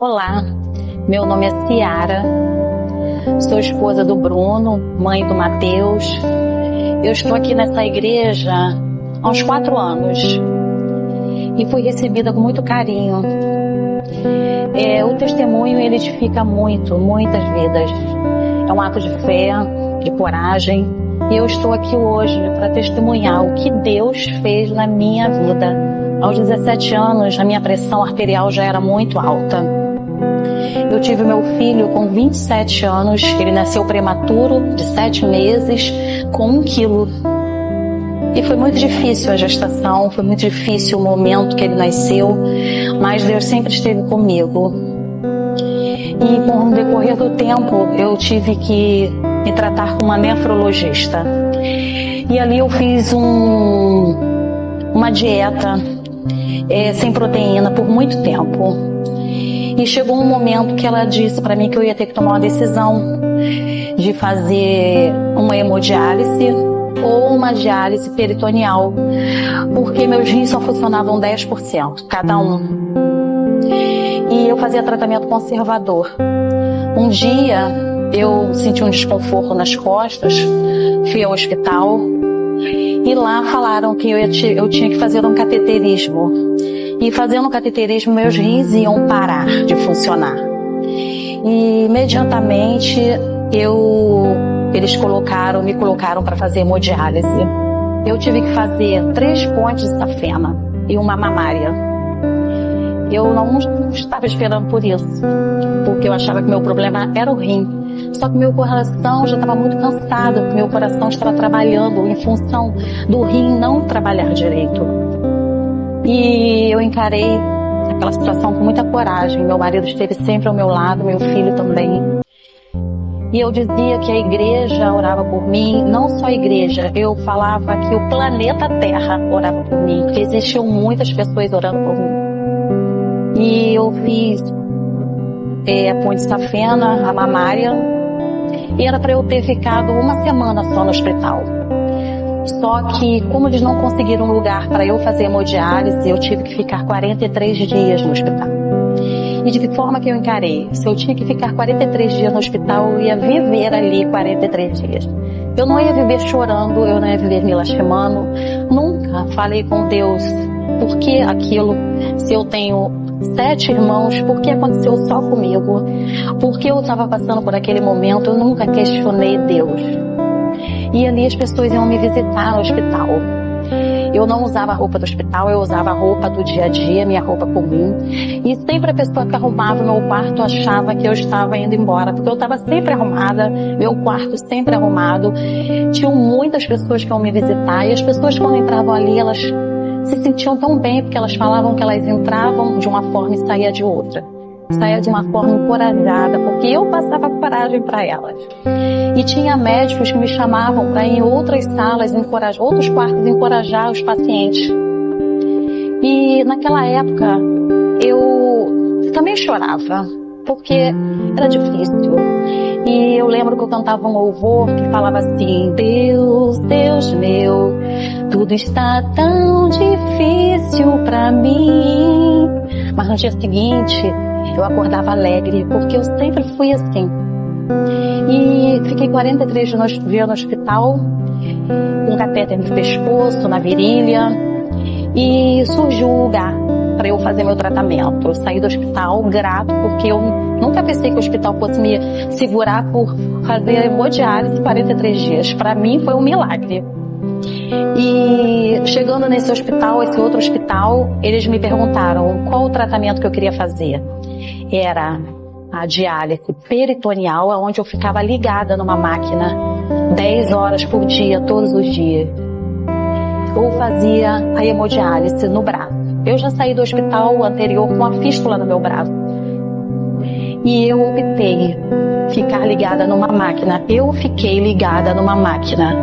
Olá, meu nome é Ciara, sou esposa do Bruno, mãe do Mateus. Eu estou aqui nessa igreja há uns 4 anos e fui recebida com muito carinho. O testemunho ele edifica muitas vidas. É um ato de fé, de coragem. E eu estou aqui hoje para testemunhar o que Deus fez na minha vida. Aos 17 anos, a minha pressão arterial já era muito alta. Eu tive meu filho com 27 anos, ele nasceu prematuro, de 7 meses, com 1 quilo. E foi muito difícil a gestação, foi muito difícil o momento que ele nasceu, mas Deus sempre esteve comigo. E com o decorrer do tempo, eu tive que me tratar com uma nefrologista. E ali eu fiz uma dieta sem proteína por muito tempo. E chegou um momento que ela disse para mim que eu ia ter que tomar uma decisão de fazer uma hemodiálise ou uma diálise peritoneal, porque meus rins só funcionavam 10%, cada um. E eu fazia tratamento conservador. Um dia eu senti um desconforto nas costas, fui ao hospital e lá falaram que eu tinha que fazer um cateterismo. E fazendo o cateterismo, meus rins iam parar de funcionar. E imediatamente eles me colocaram para fazer hemodiálise. Eu tive que fazer 3 pontes de safena e uma mamária. Eu não estava esperando por isso, porque eu achava que meu problema era o rim. Só que meu coração já estava muito cansado, porque meu coração estava trabalhando em função do rim não trabalhar direito. E eu encarei aquela situação com muita coragem. Meu marido esteve sempre ao meu lado, meu filho também. E eu dizia que a igreja orava por mim, não só a igreja, eu falava que o planeta Terra orava por mim, porque existiam muitas pessoas orando por mim. E eu fiz a ponte de safena, a mamária, e era para eu ter ficado 1 semana só no hospital. Só que, como eles não conseguiram um lugar para eu fazer hemodiálise, eu tive que ficar 43 dias no hospital. E de que forma que eu encarei? Se eu tinha que ficar 43 dias no hospital, eu ia viver ali 43 dias. Eu não ia viver chorando, eu não ia viver me lastimando. Nunca falei com Deus, por que aquilo? Se eu tenho 7 irmãos, por que aconteceu só comigo? Por que eu estava passando por aquele momento? Eu nunca questionei Deus. E ali as pessoas iam me visitar no hospital. Eu não usava a roupa do hospital, eu usava a roupa do dia a dia, minha roupa comum. E sempre a pessoa que arrumava o meu quarto achava que eu estava indo embora, porque eu estava sempre arrumada, meu quarto sempre arrumado. Tinham muitas pessoas que iam me visitar, e as pessoas quando entravam ali, elas se sentiam tão bem, porque elas falavam que elas entravam de uma forma e saía de outra. Saía de uma forma encorajada, porque eu passava coragem para elas. E tinha médicos que me chamavam para ir em outras salas, outros quartos, encorajar os pacientes. E naquela época, eu também chorava, porque era difícil. E eu lembro que eu cantava um louvor que falava assim: Deus, Deus meu, tudo está tão difícil para mim. Mas no dia seguinte, eu acordava alegre, porque eu sempre fui assim. E fiquei 43 dias no hospital, com catéter no pescoço, na virilha, e surgiu um lugar para eu fazer meu tratamento. Eu saí do hospital grato, porque eu nunca pensei que o hospital fosse me segurar por fazer hemodiálise 43 dias. Para mim foi um milagre. E chegando nesse hospital, esse outro hospital, eles me perguntaram qual o tratamento que eu queria fazer. Era a diálise peritoneal, onde eu ficava ligada numa máquina 10 horas por dia, todos os dias. Ou fazia a hemodiálise no braço. Eu já saí do hospital anterior com uma fístula no meu braço. E eu optei ficar ligada numa máquina. Eu fiquei ligada numa máquina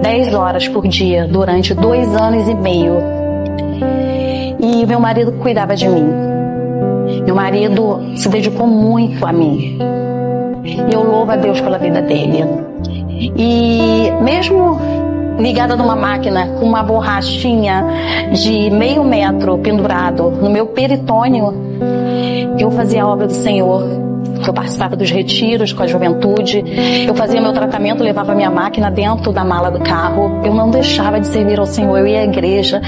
10 horas por dia durante 2 anos e meio. E meu marido cuidava de mim. Meu marido se dedicou muito a mim. E eu louvo a Deus pela vida dele. E mesmo ligada numa máquina com uma borrachinha de meio metro pendurado no meu peritônio, eu fazia a obra do Senhor. Eu participava dos retiros com a juventude, eu fazia meu tratamento, levava minha máquina dentro da mala do carro, eu não deixava de servir ao Senhor, eu ia à igreja,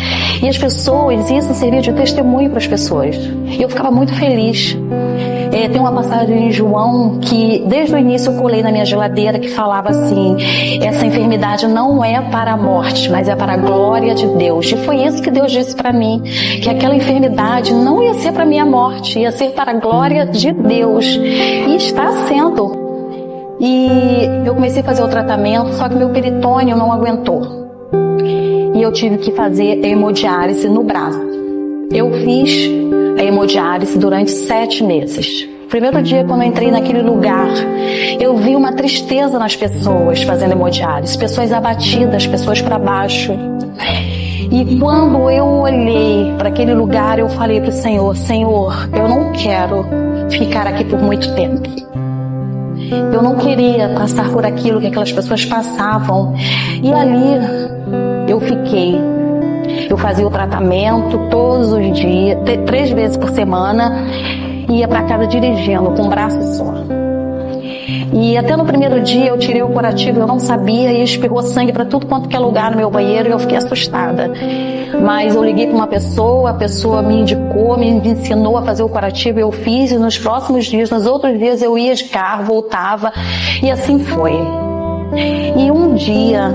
e as pessoas, isso servia de testemunho para as pessoas, e eu ficava muito feliz. Tem uma passagem em João que desde o início eu colei na minha geladeira que falava assim: essa enfermidade não é para a morte, mas é para a glória de Deus. E foi isso que Deus disse para mim, que aquela enfermidade não ia ser para a minha morte, ia ser para a glória de Deus. E está sendo. E eu comecei a fazer o tratamento, só que meu peritônio não aguentou. E eu tive que fazer hemodiálise no braço. Eu fiz a hemodiálise durante 7 meses. Primeiro dia, quando eu entrei naquele lugar, eu vi uma tristeza nas pessoas fazendo hemodiálise, pessoas abatidas, pessoas para baixo. E quando eu olhei para aquele lugar, eu falei para o Senhor: Senhor, eu não quero ficar aqui por muito tempo. Eu não queria passar por aquilo que aquelas pessoas passavam. E ali eu fiquei. Eu fazia o tratamento todos os dias, 3 vezes por semana, ia para casa dirigindo com um braço só. E até no primeiro dia eu tirei o curativo, eu não sabia, e espirrou sangue para tudo quanto que é lugar no meu banheiro, e eu fiquei assustada. Mas eu liguei para uma pessoa, a pessoa me indicou, me ensinou a fazer o curativo, eu fiz, e nos próximos dias, nos outros dias eu ia de carro, voltava, e assim foi. E um dia,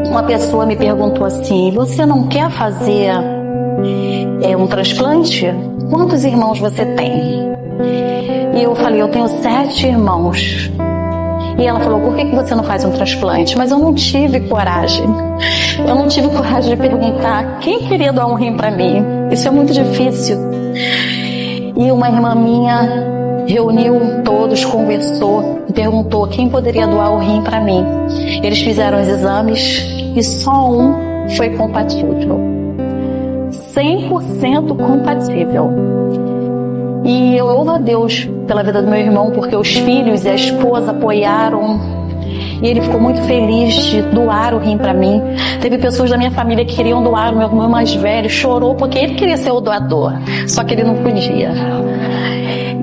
uma pessoa me perguntou assim: você não quer fazer um transplante? Quantos irmãos você tem? E eu falei: eu tenho 7 irmãos. E ela falou: por que você não faz um transplante? Mas eu não tive coragem. Eu não tive coragem de perguntar quem queria doar um rim para mim. Isso é muito difícil. E uma irmã minha reuniu todos, conversou e perguntou quem poderia doar o rim para mim. Eles fizeram os exames e só um foi compatível. 100% compatível. E eu louvo a Deus pela vida do meu irmão, porque os filhos e a esposa apoiaram. E ele ficou muito feliz de doar o rim para mim. Teve pessoas da minha família que queriam doar, o meu irmão mais velho chorou porque ele queria ser o doador, só que ele não podia.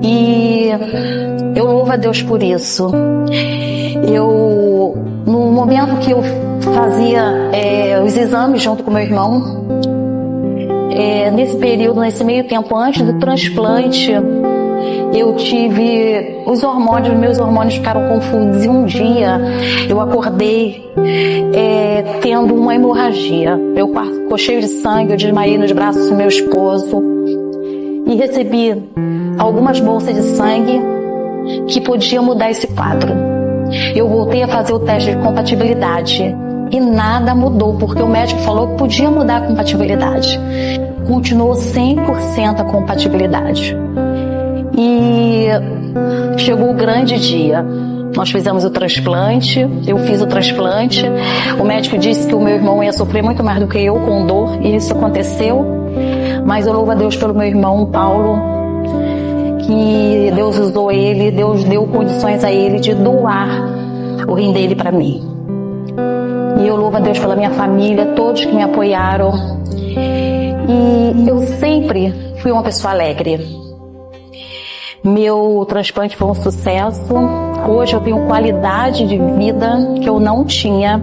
E eu louvo a Deus por isso. No momento que eu fazia os exames junto com meu irmão, nesse período, nesse meio tempo antes do transplante, eu tive os hormônios, meus hormônios ficaram confusos, e um dia eu acordei tendo uma hemorragia. Meu quarto ficou cheio de sangue, eu desmaiei nos braços do meu esposo e recebi algumas bolsas de sangue que podiam mudar esse quadro. Eu voltei a fazer o teste de compatibilidade e nada mudou, porque o médico falou que podia mudar a compatibilidade. Continuou 100% a compatibilidade. E chegou o grande dia. Nós fizemos o transplante, eu fiz o transplante. O médico disse que o meu irmão ia sofrer muito mais do que eu com dor, e isso aconteceu. Mas eu louvo a Deus pelo meu irmão Paulo, que Deus usou ele, Deus deu condições a ele de doar o rim dele para mim. E eu louvo a Deus pela minha família, todos que me apoiaram. E eu sempre fui uma pessoa alegre. Meu transplante foi um sucesso. Hoje eu tenho qualidade de vida que eu não tinha.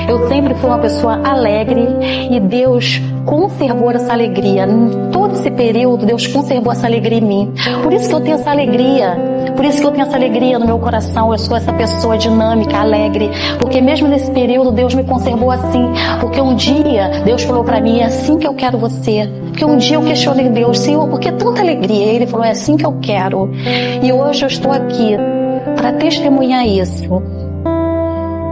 Eu sempre fui uma pessoa alegre e Deus conservou essa alegria. Em todo esse período, Deus conservou essa alegria em mim. Por isso que eu tenho essa alegria. Por isso que eu tenho essa alegria no meu coração. Eu sou essa pessoa dinâmica, alegre. Porque mesmo nesse período, Deus me conservou assim. Porque um dia, Deus falou pra mim: é assim que eu quero você. Porque um dia eu questionei Deus: Senhor, por que tanta alegria? E Ele falou: é assim que eu quero. E hoje eu estou aqui para testemunhar isso,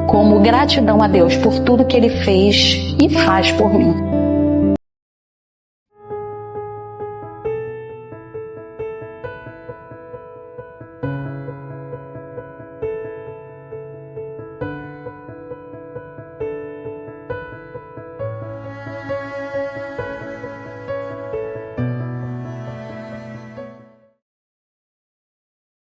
como gratidão a Deus por tudo que Ele fez e faz por mim.